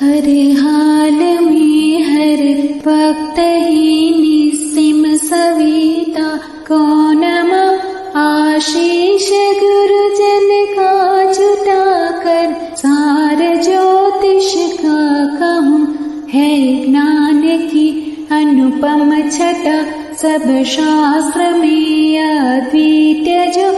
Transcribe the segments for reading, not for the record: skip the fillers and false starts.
हर हाल में हर वक्त ही निस्सिम सविता कौनमा आशीष गुरुजन का जुटा कर सार ज्योतिष का कहूँ है ज्ञान की अनुपम छटा सब शास्त्र में अद्वितीय जो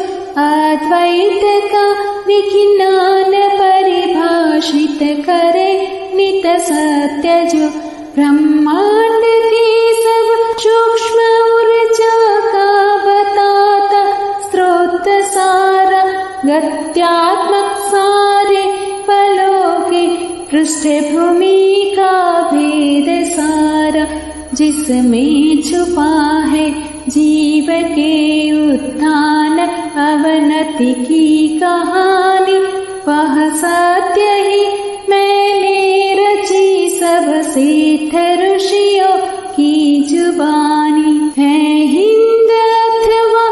अद्वैत का विज्ञान परिभाषित करे नित सत्य जो ब्रह्मांड की सब सूक्ष्म ऊर्जा का बताता स्रोत सारा गत्यात्मक सारे फलों के पृष्ठभूमि का भेद सारा जिसमें छुपा है जीव के उत्थान अवनति की कहानी वह सत्य ही मैंने रची सब सिद्ध ऋषियों की जुबानी है हिंद अथवा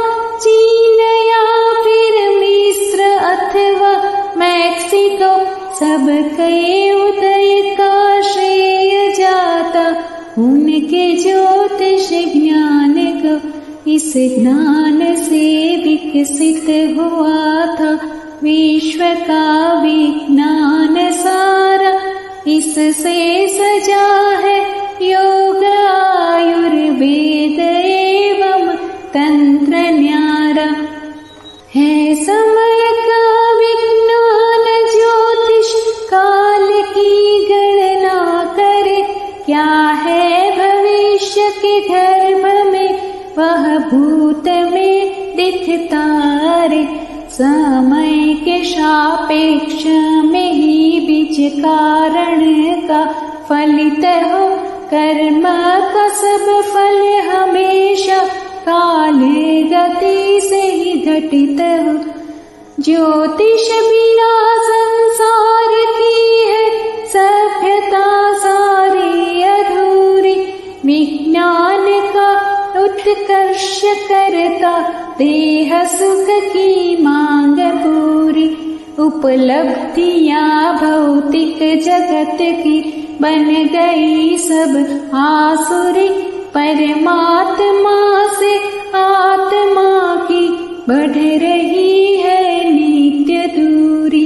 चीन या फिर मिस्र अथवा मैक्सिको सब कई उदय का श्रेय जाता उनके ज्योतिष ज्ञान को इस ज्ञान से विकसित हुआ था विश्व का विज्ञान सारा इससे सजा है योग आयुर्वेद एवं तंत्र न्यारा है समय का विज्ञान ज्योतिष काल की गणना करे क्या है भविष्य के धर्म में वह भूत में दिखता रे समय के सापेक्ष में ही बीज कारण का फलित हो कर्म का सब फल हमेशा काल गति से ही घटित हो ज्योतिष बिना संसार की है सभ्यता सारी अधूरी विज्ञान का उत्कर्ष करता देह सुख की मांग पूरी उपलब्धियां भौतिक जगत की बन गई सब आसुरी परमात्मा से आत्मा की बढ़ रही है नित्य दूरी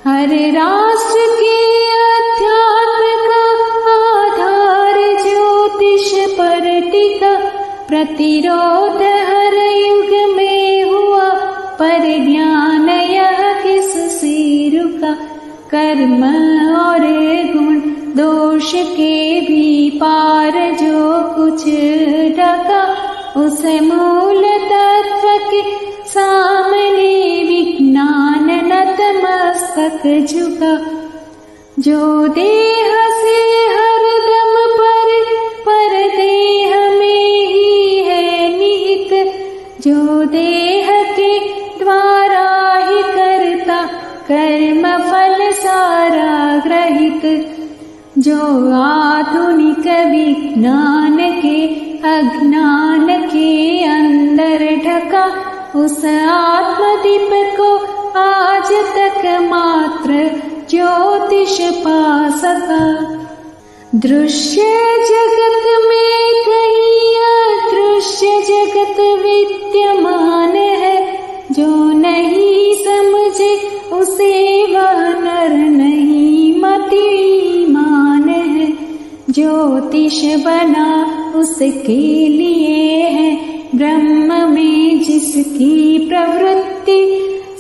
हर राष्ट्र के अध्यात्म का आधार ज्योतिष पर टिका प्रतिरोध हर युग में हुआ पर ज्ञान यह किससे रुका कर्म और गुण दोष के भी पार जो कुछ ढका उस मूल तत्व के सामने विज्ञान नतमस्तक झुका जो देह से हरदम पर देह में ही है निहित जो देह के द्वारा ही करता कर्म फल सारा ग्रहित जो आधुनिक विज्ञान के अज्ञान के अंदर ढका उस आत्मदीप को आज तक मात्र ज्योतिष पा सका दृश्य जगत में कहीं अदृश्य जगत विद्यमान है जो नहीं समझे उसे वह नर नहीं मतिमान है ज्योतिष बना उसके लिए है ब्रह्म में जिसकी प्रवृत्ति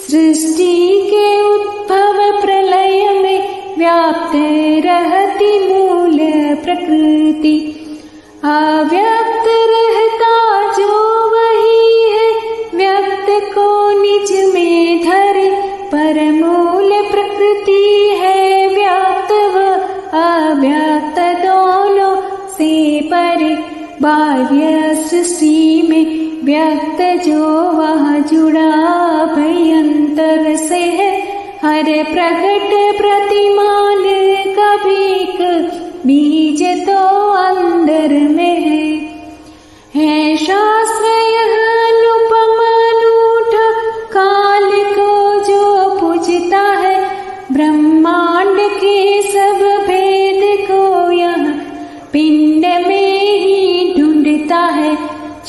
सृष्टि के उद्भव प्रलय में व्याप्त रहती मूल प्रकृति अव्यक्त रहता जो वही है व्यक्त को निज में धरे पर मूल प्रकृति है व्याप्त व अव्यक्त दोनों से परे बाह्य सृष्टि में व्यक्त जो वह जुड़ा भयंतर से है हर प्रकट प्रतिमान का भीक बीज तो अंदर में है शास्त्र यह अनुपम अनूठा काल को जो पूजता है ब्रह्मांड के सब भेद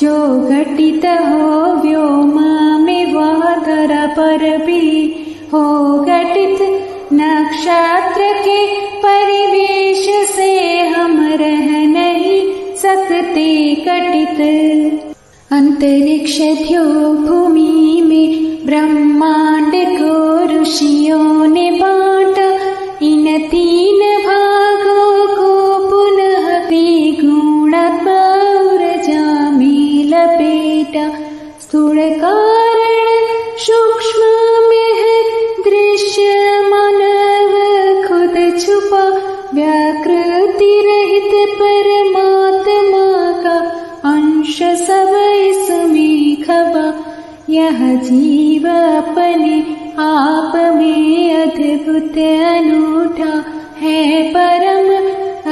जो घटित हो व्योम में वह धरा पर भी हो घटित। नक्षत्र के परिवेश से हम रह नहीं सकते घटित। अंतरिक्ष ध्यो भूमि में ब्रह्मांड को ऋषियों ने बांटा। इन तीन भागों को पुनः त्रिगुणात्मा ऊर्जा में लपेटा। स्थूल कारण सूक्ष्म में है दृश्य मानव खुद छुपा। व्याकृति रहित परमात्मा का अंश सब इसमें खबा। यह जीव अपने आप में अद्भुत अनूठा है परम।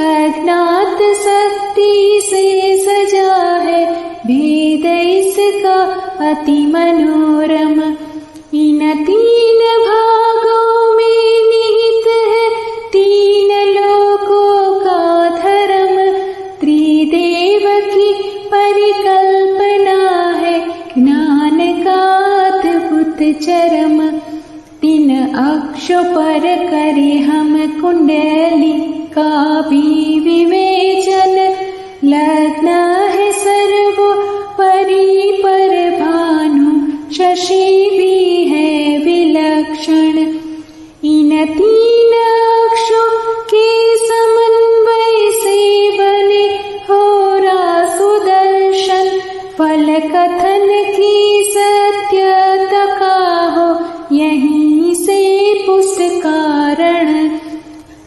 अज्ञात शक्ति से सजा है भेद इसका अति मनोरम। इन तीन भागों में निहित है तीन लोकों का धर्म। त्रिदेव की परिकल्पना है ज्ञान का अद्भुत चरम। तीन अक्षों पर करे हम कुंडली का भी विवेचन। लग्न है सर्वो परि पर भानु शशि भी है विलक्षण। इन तीन अक्षों के समन्वय से बने होरा सुदर्शन। फल कथन की सत्यता का हो यहीं से पुष्कारण।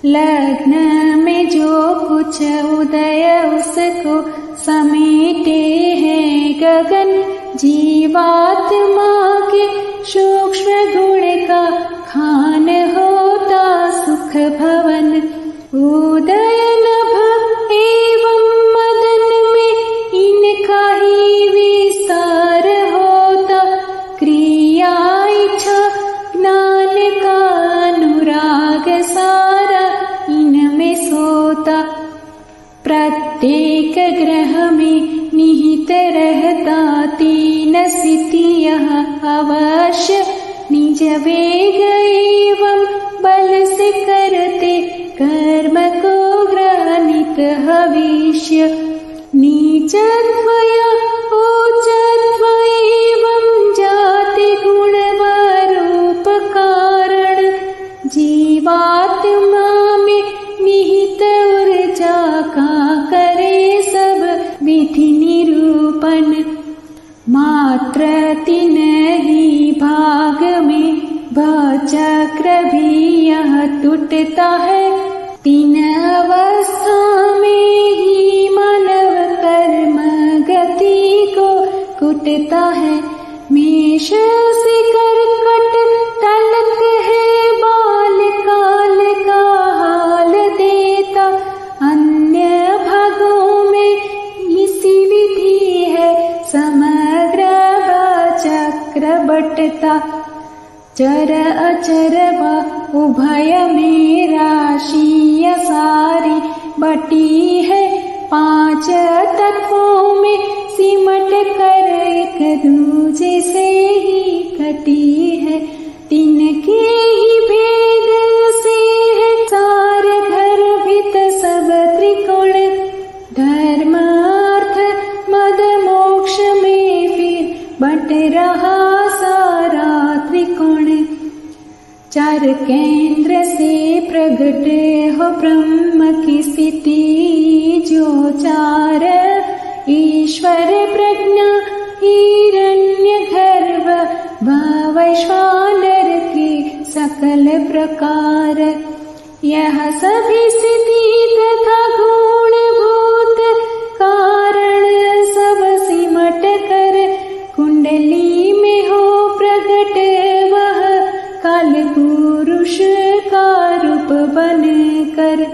लग्न में जो कुछ उदय उसको समेटे हैं गगन। जीवात्मा के सूक्ष्म गुण का खान होता सुख भवन। उदय नभ एवं मदन में इनका ही विस्तार होता। क्रिया इच्छा ज्ञान का अनुराग सारा इनमें सोता। प्रत्येक ग्रह में निहित रहता तीन स्थितियाँ अवश्य। निज वेग एवं बल से करते कर्म को ग्रहणित भविष्य। नीचत्व या उच्चत्व एवं जाति गुण व रूप कारण। जीवात्मा में निहित ऊर्जा का करे सब विधि निरूपण। मात्र तीन ही भाग में भवचक्र भी यह टूटता है। तीन अवस्था में ही मानव कर्म गति को कुटता है। मेष से कर्कट तलक है बाल काल का हाल देता। अन्य भागों में इसी विधि है समग्र चक्र बटता। चर अचर व उभय में राशि सारी बटी है। पांच तत्वों में सिमट कर एक दूजे से ही कटी है। तीन के ही भेद से है सारे गर्भित सब त्रिकोण। धर्म अर्थ मद मोक्ष में फिर बट रहा सारा त्रिकोण। चार केंद्र से प्रगट हो ब्रह्म की स्थिति। जो चार ईश्वर प्रज्ञा हिरण्य गर्भ व वैश्वानर के सकल प्रकार। यह सभी स्थिति तथा गुणभूत कारण सब सिमट कर कुंडली में हो प्रगट वह काल पुरुष का रूप बन कर।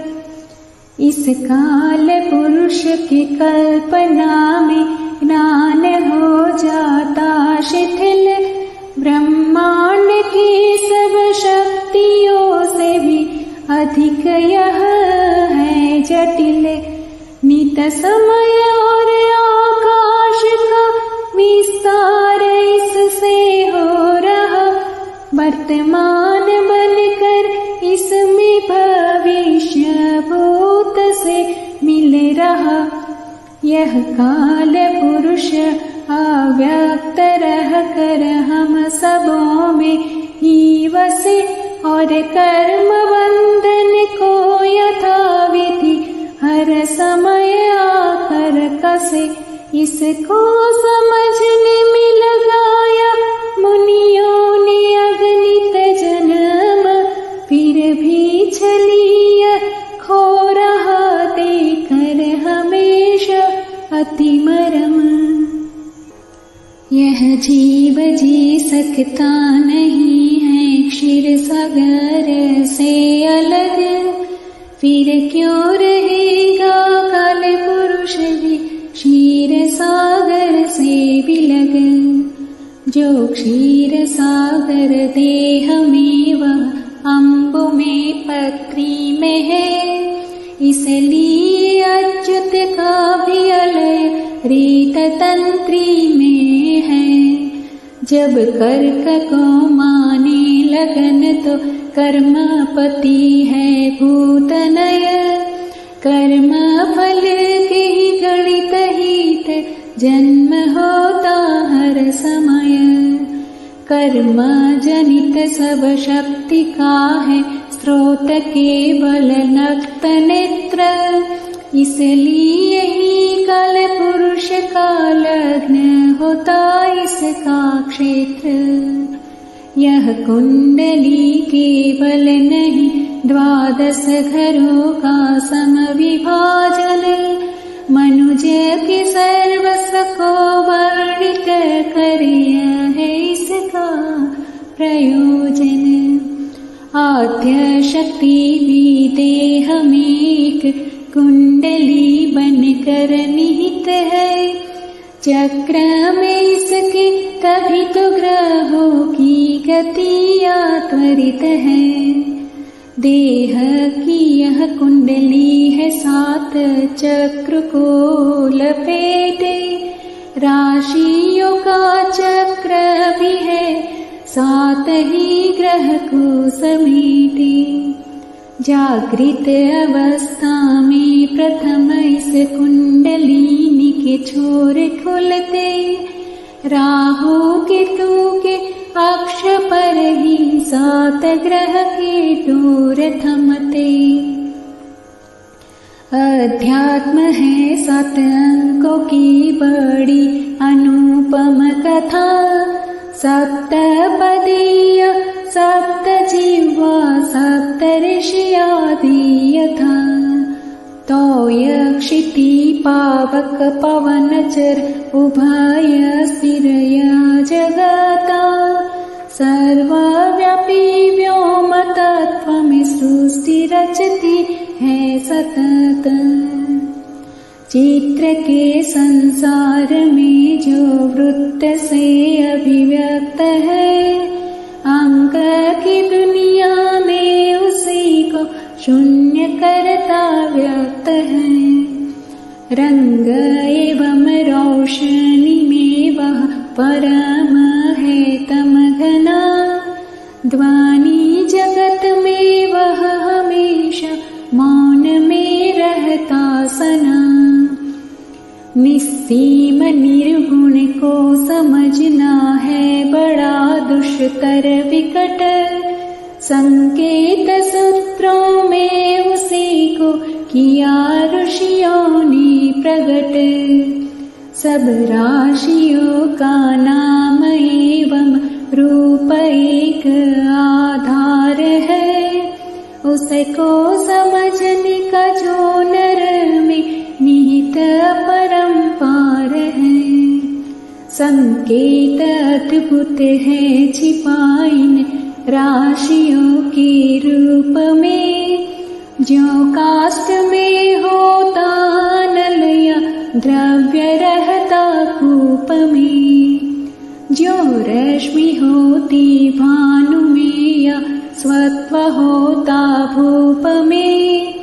इस काल पुरुष की कल्पना में ज्ञान हो जाता शिथिल। ब्रह्मांड की सब शक्तियों से भी अधिक यह है जटिल। नित समय और आकाश प्रकाश का विस्तार इससे हो रहा, वर्तमान बनकर इसमें भविष्य भूत से मिल रहा। यह काल पुरुष अव्यक्त रह कर हम सबों में ही वसे, और कर्म बंधन को यथाविधि हर समय आकर कसे। इसको समझने में लगाया मुनियों ने अगणित जन्म, फिर भी छलिया खो रहा देकर हमेशा अति मरम। यह जीव जी सकता नहीं है क्षीर सागर से अलग, फिर क्यों रहेगा काल पुरुष भी क्षीर सागर से विलग। जो क्षीर सागर देह में वह अम्ब में पत्री में है, इसलिए अच्युत का भी अलय रीत तंत्री में है। जब कर्क को माने लगन तो कर्मपति है भूतनय, कर्म फल के ही गणित हित जन्म होता हर समय। कर्म जनित सब शक्ति का है स्रोत केवल नक्त नेत्र, इसलिए ही काल पुरुष का लग्न होता इसका क्षेत्र। यह कुंडली केवल नहीं 12 घरों का समविभाजन, मनुज के सर्वस्व को वर्णित करे है इसका प्रयोजन। आद्य शक्ति भी देह में एक कुंडली बनकर निहित है, चक्र में इसके तभी तो ग्रहों की गतियां त्वरित है। देह की यह कुंडली है 7 चक्र को लपेटे, राशियों का चक्र भी है 7 ही ग्रह को समेटे। जागृत अवस्था में प्रथम इस कुंडलिनी के छोर खुलते, राहु केतु के अक्ष पर ही 7 ग्रह के डोर थमते। अध्यात्म है 7 अंकों की बड़ी अनुपम कथा, सप्तपदीय सप्तजिह्वा सप्तऋषि यथा। तोय क्षिति पावक पवनचर उभय स्थिरय जगता, सर्वव्यापी व्योम तत्व में सृष्टि रचती है सतत। चित्र के संसार में जो वृत्त से अभिव्यक्त है, अंक की दुनिया में उसी को शून्य करता व्यक्त है। रंग एवं रोशनी में वह परम है तम घना, ध्वनि जगत में वह हमेशा मौन में रहता सना। निस्सीम निर्गुण को समझना है बड़ा दुष्कर विकट, संकेत सूत्रों में उसी को किया ऋषियों ने प्रगट। सब राशियों का नाम एवं रूप एक आधार है, उसको समझने का जो नर में निहित अपरंपार है। संकेत अद्भुत है छिपाइन राशियों के रूप में, जो काष्ठ में होता नल या द्रव्य रहता कूप में, जो रश्मि होती भानु में या स्वत्व होता भूप में।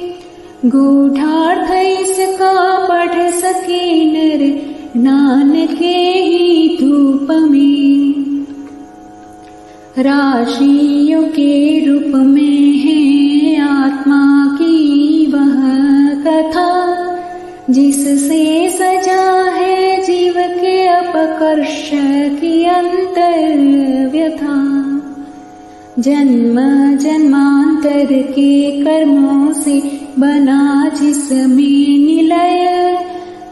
गूढ़ार्थ इसका पढ़ सके नर ज्ञान के ही धूप में। राशियों के रूप में है आत्मा की वह कथा, जिससे सजा है जीव के अपकर्ष की अंतर व्यथा। जन्म जन्मांतर के कर्मों से बना जिसमें निलय,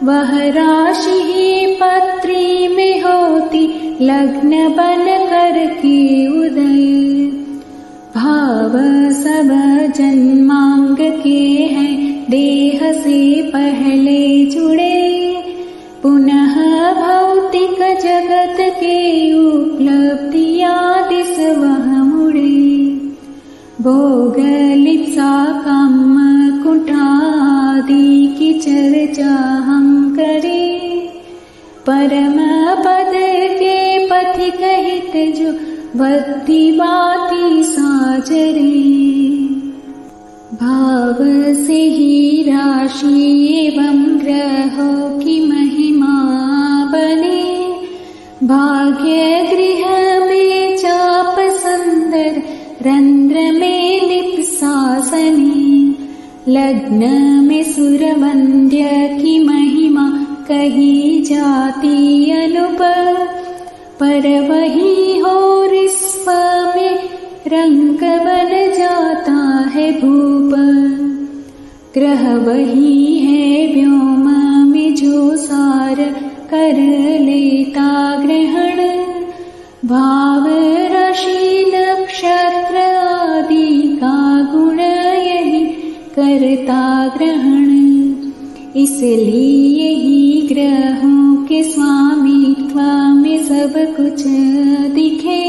वह राशि ही पत्री में होती लग्न बन कर के उदय। भाव सब जन्मांग के हैं देह से पहले जुड़े, पुनः भौतिक जगत के उपलब्धियां दिस वह मुड़े। भोग लिप्सा काम कुठादि की चर्चा हम करें, परम पद के पथिक हित जो वक्ति बाती साजरे। भाव से ही राशि एवं ग्रहों की महिमा बने, भाग्य गृह में चाप सुंदर रंध्र में लिप्सासनी। लग्न में सुरवंद्य की महिमा कही जाती अनुप, पर वही हो रिस्व में रंग बन जाता है भूप। ग्रह वही है व्योम में जो सार कर लेता ग्रहण, भाव राशि नक्षत्र आदि का गुण यही करता ग्रहण। इसलिए ही ग्रहों के स्वामित्व में सब कुछ दिखे,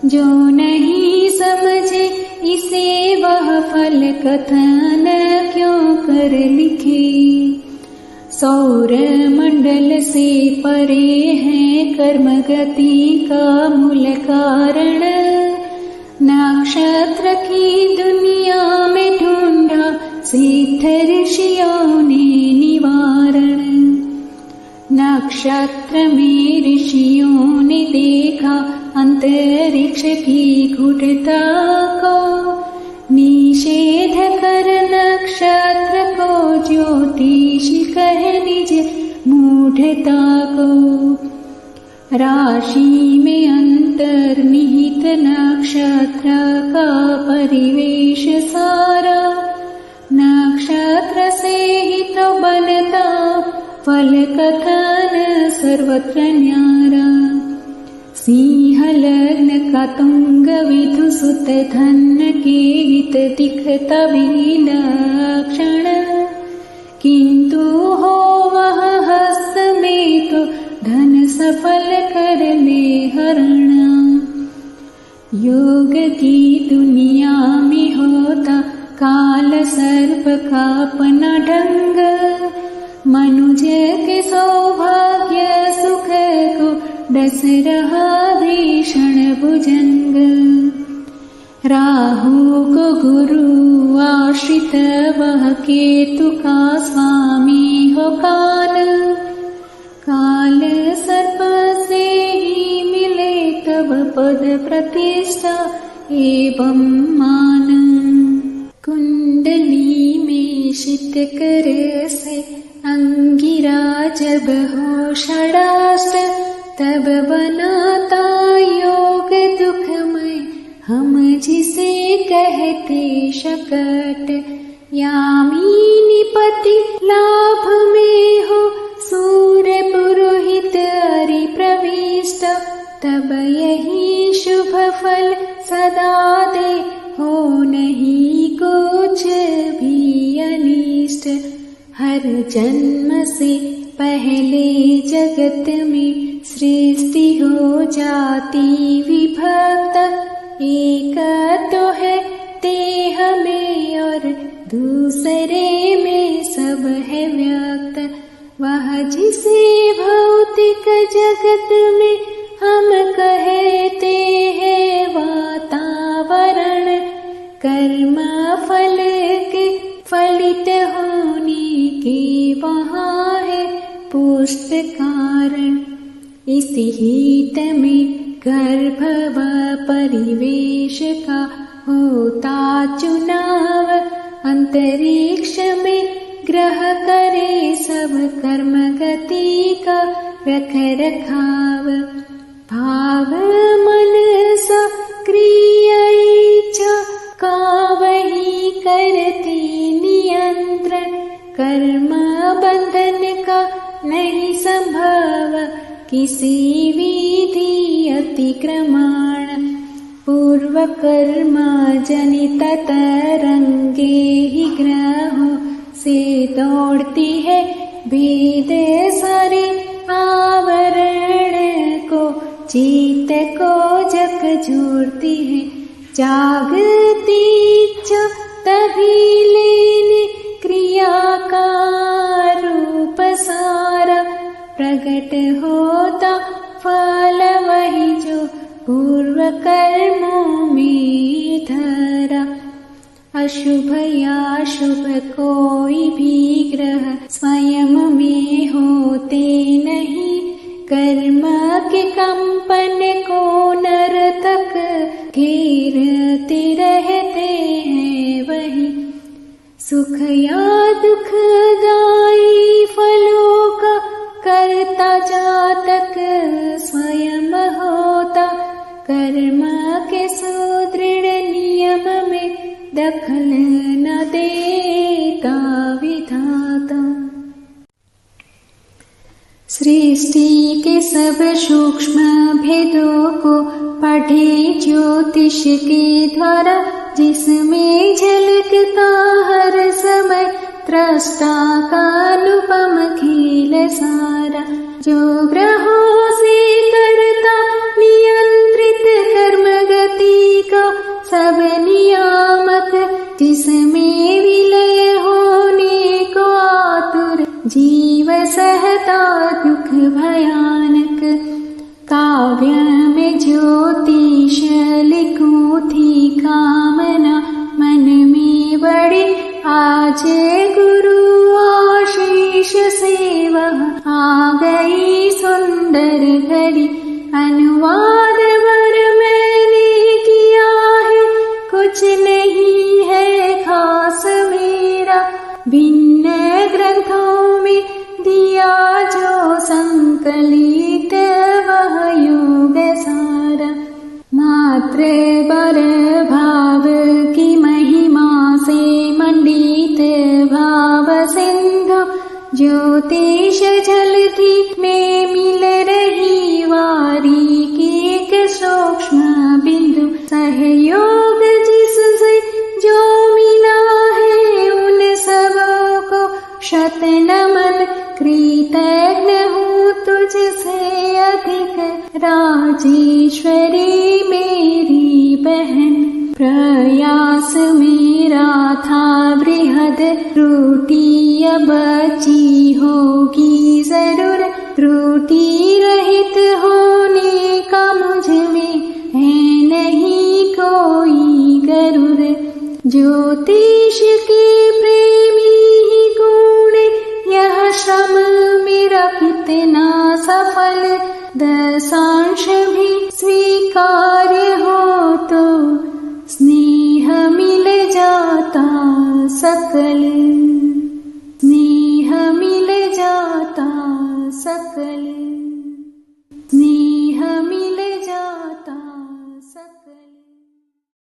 जो नहीं समझे इसे वह फल कथन क्यों कर लिखे। सौर मंडल से परे है कर्म गति का मूल कारण, नक्षत्र की दुनिया में ढूंढा सिद्ध ऋषियों ने निवारण। नक्षत्र में ऋषियों ने देखा अंतरिक्ष की गूढ़ता को, निषेध कर नक्षत्र को ज्योतिष कहे निज मूढ़ता को। राशि में अंतर्निहित नक्षत्र का परिवेश सारा, नक्षत्र से ही तो बनता फल कथन सर्वत्र न्यारा। सिंह लग्न का तुंग विधु सुत धन के हित दिखता विलक्षण, किंतु हो वह हस्त में तो धन सफल कर ले हरण। योग की दुनिया में होता काल सर्प का अपना ढंग, मनुज के सौभाग्य सुख को डस रहा भीषण भुजंग। राहु को गुरु आश्रित वह केतु का स्वामी हो काल, काल सर्प से ही मिले तब पद प्रतिष्ठा एवं मान। कुंडली में शीत कर से अंगिरा जब हो षडाष्ट, तब बनाता योग दुखमय हम जिसे कहते शकट। यामिनी पति लाभ में हो सूर्य पुरोहित अरि प्रविष्ट, तब यही शुभ फल सदा दे हो नहीं कुछ भी अनिष्ट। हर जन्म से पहले जगत में सृष्टि हो जाती विभक्त, एक तो है देह में और दूसरे में सब है व्यक्त। वह जिसे भौतिक जगत में हम कहते हैं वातावरण, कर्म फल के फलित होने के वहाँ है पुष्ट कारण। इस हित में गर्भ व परिवेश का होता चुनाव, अंतरिक्ष में ग्रह करे सब कर्म गति का रख रखाव। भाव मन सा क्रिया इच्छा का वही करती नियंत्रण, कर्म बंधन का नहीं संभव किसी विधि अतिक्रमण। पूर्व कर्म जनित तरंगे ही ग्रहों से दौड़ती है भेद सारे आवरण को, चित्त को झकझोरती है जागती इच्छा, तभी लेने क्रिया का रूप सारा प्रकट होता फल वही जो पूर्व कर्मों में धरा। अशुभ या शुभ कोई भी ग्रह स्वयं में होते नहीं, कर्म के कंपन को नर्तक घेरते रहते हैं वही। सुख या दुखदायी फलों का करता जातक स्वयं होता, कर्म के सुदृढ़ नियम में दखल न देता विधाता। सृष्टि के सब सूक्ष्म भेदों को पढ़े ज्योतिष के द्वारा, जिसमें झलकता हर समय त्रस्ता का अनुपम खेल सारा। जो ग्रहों से करता नियंत्रित कर्म गति का सब नियामक, जिसमें विलय होने को आतुर जीव सहता दुख भयानक। काव्य में ज्योतिष लिखूं थी कामना मन में बड़ी, आज गुरु आशीष से वह आ गई सुंदर घड़ी। अनुवाद वर मैंने किया है, कुछ नहीं है खास मेरा, भिन्न ग्रंथों में दिया जो संकलित वह योग सारा। मात्र बर भाव की महिमा से मंडित भाव सिंधु, ज्योतिष जलती में मिल रही वारी की एक सूक्ष्म बिंदु। सहयोग जिससे जो मिला है उन सबों को शत नमन, कृतज्ञ हूँ तुझसे अधिक राजेश्वरी मेरी बहन। प्रयास मेरा था बृहद, त्रुटि अब बची होगी जरूर, त्रुटि रहित होने का मुझ में है नहीं कोई गरुर। ज्योतिष के प्रेमी ही गुण, यह श्रम मेरा कितना सफल, दशा